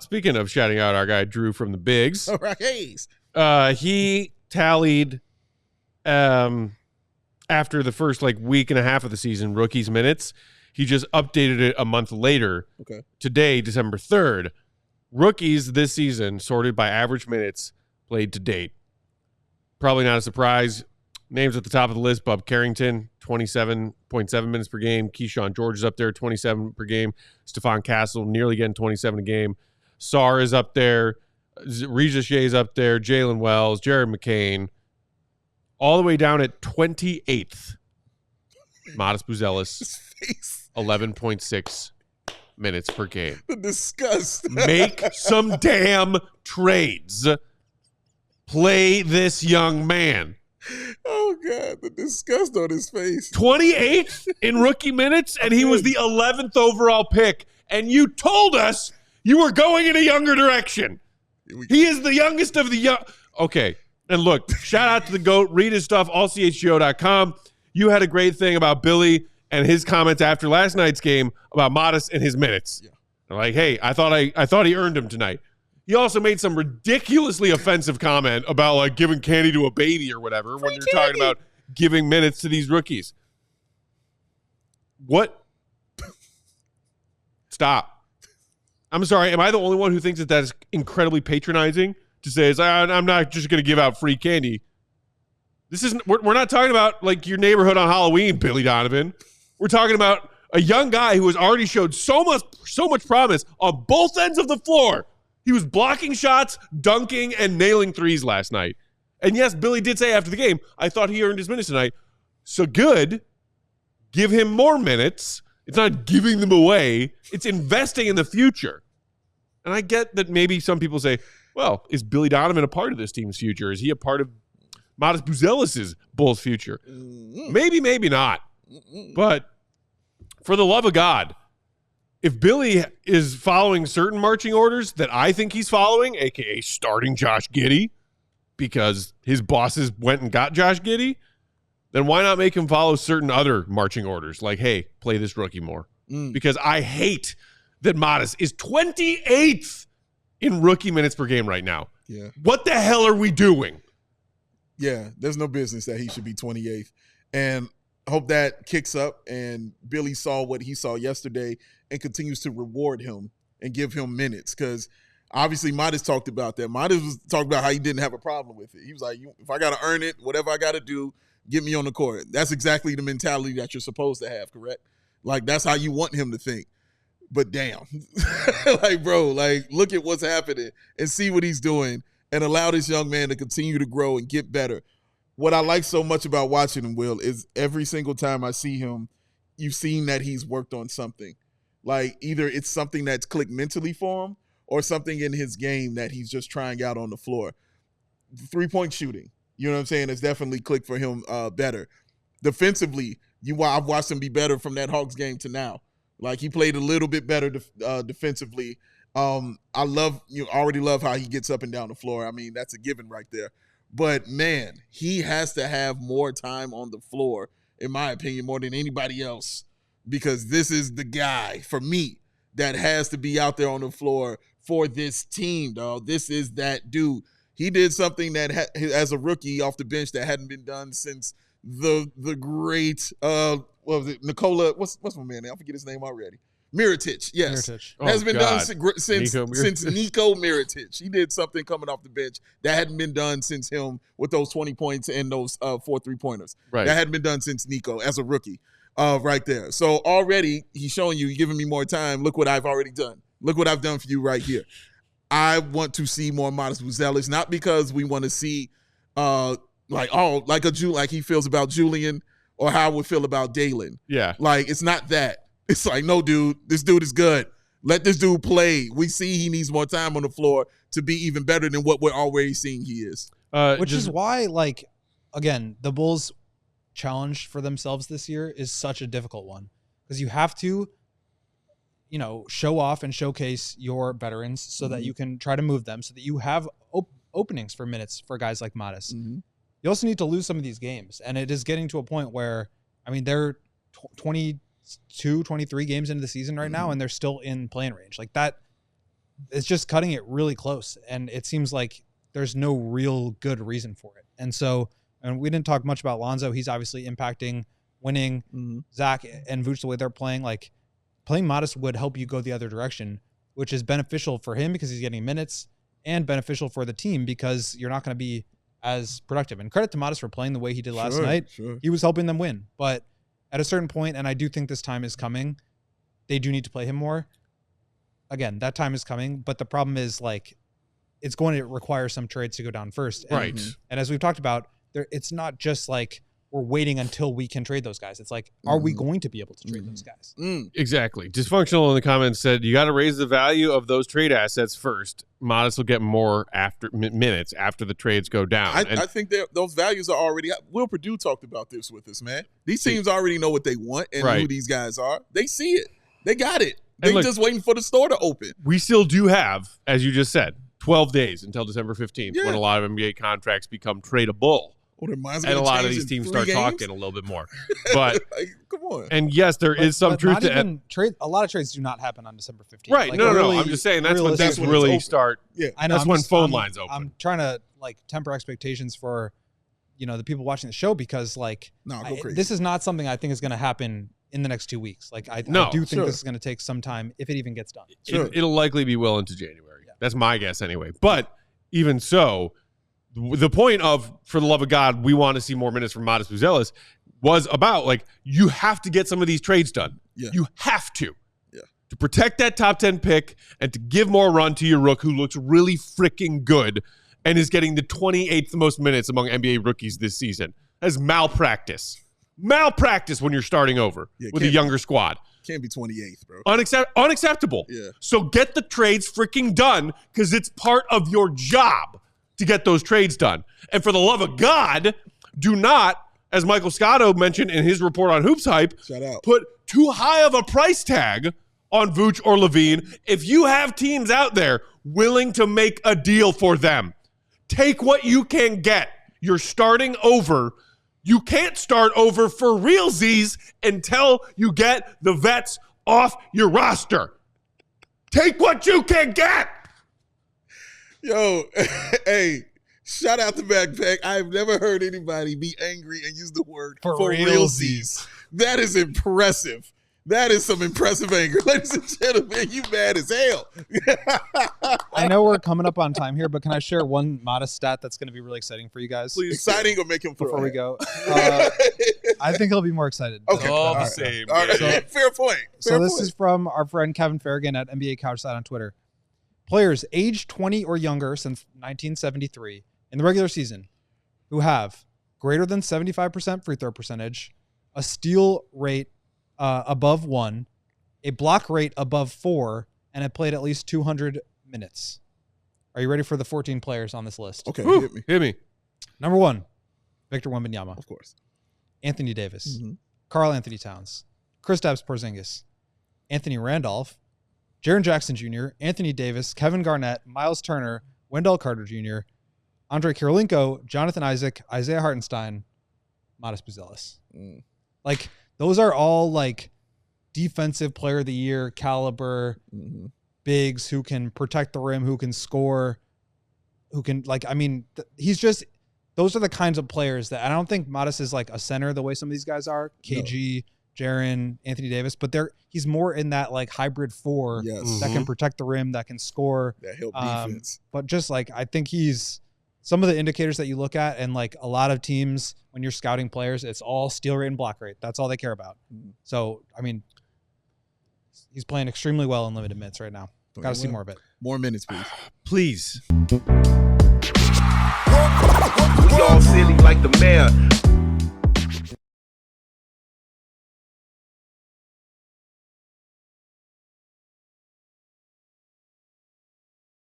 speaking of shouting out our guy Drew from the Bigs, All right, Hayes. He tallied after the first week and a half of the season rookies minutes. He just updated it a month later. Okay. Today, December 3rd. Rookies this season sorted by average minutes played to date. Probably not a surprise. Names at the top of the list: Bub Carrington, 27.7 minutes per game. Keyshawn George is up there, 27 per game. Stephon Castle nearly getting 27 a game. Sarr is up there. Regis Shea is up there. Jalen Wells, Jared McCain. All the way down at 28th. Matas Buzelis, 11.6 minutes per game. The disgust. Make some damn trades. Play this young man. Oh, God, the disgust on his face. 28th in rookie minutes, and he was the 11th overall pick. And you told us you were going in a younger direction. He is the youngest of the young. Okay, and look, shout out to the GOAT. Read his stuff, allchgo.com. You had a great thing about Billy and his comments after last night's game about Matas and his minutes. Yeah. Like, hey, I thought he earned him tonight. He also made some ridiculously offensive comment about giving candy to a baby or whatever when you're talking about giving minutes to these rookies. What? Stop. I'm sorry. Am I the only one who thinks that is incredibly patronizing to say, I'm not just going to give out free candy? This isn't, we're not talking about your neighborhood on Halloween, Billy Donovan. We're talking about a young guy who has already showed so much promise on both ends of the floor. He was blocking shots, dunking, and nailing threes last night. And yes, Billy did say after the game, I thought he earned his minutes tonight. So good. Give him more minutes. It's not giving them away. It's investing in the future. And I get that maybe some people say, well, is Billy Donovan a part of this team's future? Is he a part of Matas Buzelis' Bulls' future? Maybe, maybe not. But for the love of God, if Billy is following certain marching orders that I think he's following, a.k.a. starting Josh Giddey, because his bosses went and got Josh Giddey, then why not make him follow certain other marching orders? Like, hey, play this rookie more. Because I hate that Matas is 28th in rookie minutes per game right now. Yeah. What the hell are we doing? Yeah, there's no business that he should be 28th. And I hope that kicks up and Billy saw what he saw yesterday and continues to reward him and give him minutes, because obviously Matas talked about that. Matas was talking about how he didn't have a problem with it. He was like, if I got to earn it, whatever I got to do, get me on the court. That's exactly the mentality that you're supposed to have, correct? That's how you want him to think. But damn, bro, look at what's happening and see what he's doing and allow this young man to continue to grow and get better. What I like so much about watching him, Will, is every single time I see him, you've seen that he's worked on something. Either it's something that's clicked mentally for him or something in his game that he's just trying out on the floor. The three-point shooting, you know what I'm saying, has definitely clicked for him better. Defensively, I've watched him be better from that Hawks game to now. He played a little bit better defensively. I already love how he gets up and down the floor. I mean, that's a given right there. But, man, he has to have more time on the floor, in my opinion, more than anybody else, because this is the guy, for me, that has to be out there on the floor for this team, dog. This is that dude. He did something that, as a rookie off the bench, that hadn't been done since the great, what was it, Nikola, what's my man name? I forget his name already. Mirotic, yes. Has been done since Niko Mirotic. He did something coming off the bench that hadn't been done since him with those 20 points and those 4 3-pointers. Right. That hadn't been done since Niko as a rookie right there. So already he's showing you, giving me more time. Look what I've already done. Look what I've done for you right here. I want to see more Matas Buzelis, not because we want to see like he feels about Julian or how I would feel about Dalen. Yeah. It's not that. It's no, dude, this dude is good. Let this dude play. We see he needs more time on the floor to be even better than what we're already seeing he is. Which is why, again, the Bulls' challenge for themselves this year is such a difficult one, because you have to, show off and showcase your veterans so that you can try to move them, so that you have openings for minutes for guys like Matas. You also need to lose some of these games, and it is getting to a point where, they're 22, 23 games into the season right now, and they're still in playing range. That it's just cutting it really close. And it seems like there's no real good reason for it. And so, and we didn't talk much about Lonzo. He's obviously impacting winning. Zach and Vooch, the way they're playing, like playing Matas would help you go the other direction, which is beneficial for him because he's getting minutes and beneficial for the team because you're not going to be as productive. And credit to Matas for playing the way he did last night. He was helping them win. But at a certain point, and I do think this time is coming, they do need to play him more. Again, that time is coming. But the problem is, like, it's going to require some trades to go down first. And, Right. And as we've talked about, it's not just like we're waiting until we can trade those guys. It's like, are we going to be able to trade those guys? Exactly. Dysfunctional in the comments said, you got to raise the value of those trade assets first. Matas will get more after minutes after the trades go down. I think those values are already – Will Perdue talked about this with us, man. These teams already know what they want and who these guys are. They see it. They got it. They're just waiting for the store to open. We still do have, as you just said, 12 days until December 15th when a lot of NBA contracts become tradable. And a lot of these teams start talking a little bit more. But like, come on. And yes, there is some truth to it. A lot of trades do not happen on December 15th. Right. Like, no. I'm just saying that's when things really start. Yeah. I know. That's when phone lines open. I'm trying to like temper expectations for, the people watching the show because like this is not something I think is going to happen in the next 2 weeks. Like I do think this is going to take some time if it even gets done. It'll likely be well into January. Yeah. That's my guess anyway. But even so, the point of, for the love of God, we want to see more minutes from Matas Buzelis was about, like, you have to get some of these trades done. Yeah. You have to. Yeah. To protect that top 10 pick and to give more run to your rook who looks really freaking good and is getting the 28th most minutes among NBA rookies this season. That's malpractice. Malpractice when you're starting over with a younger squad. Can't be 28th, bro. Unacceptable. Yeah. So get the trades freaking done because it's part of your job to get those trades done. And for the love of God, do not, as Michael Scotto mentioned in his report on Hoops Hype, put too high of a price tag on Vooch or Levine. If you have teams out there willing to make a deal for them, take what you can get. You're starting over. You can't start over for realsies until you get the vets off your roster. Take what you can get. Yo, hey, shout out to Peck. I've never heard anybody be angry and use the word for realsies. That is impressive. That is some impressive anger. Ladies and gentlemen, you mad as hell. I know we're coming up on time here, but can I share one modest stat that's going to be really exciting for you guys? Please. Exciting or make him throw before we go? I think he'll be more excited. Okay. All the same. All right. Fair point. This is from our friend Kevin Farragon at NBA Couchside on Twitter. Players aged 20 or younger since 1973 in the regular season who have greater than 75% free throw percentage, a steal rate above 1, a block rate above 4, and have played at least 200 minutes. Are you ready for the 14 players on this list? Okay, hit me. Number 1, Victor Wembanyama. Of course. Anthony Davis. Karl Anthony Towns. Kristaps Porzingis. Anthony Randolph. Jaren Jackson Jr., Anthony Davis, Kevin Garnett, Miles Turner, Wendell Carter Jr., Andre Kirilenko, Jonathan Isaac, Isaiah Hartenstein, Matas Buzelis. Like, those are all, like, defensive player of the year caliber bigs who can protect the rim, who can score, who can, like, I mean, he's just, those are the kinds of players that I don't think Matas is, like, a center the way some of these guys are. KG, Jaren, Anthony Davis, but he's more in that like hybrid 4 that can protect the rim, that can score, that help defense. But just like I think he's some of the indicators that you look at, and like a lot of teams when you're scouting players, it's all steal rate and block rate. That's all they care about. So I mean, he's playing extremely well in limited minutes right now. Got to see more of it. More minutes, please. We all silly like the mayor.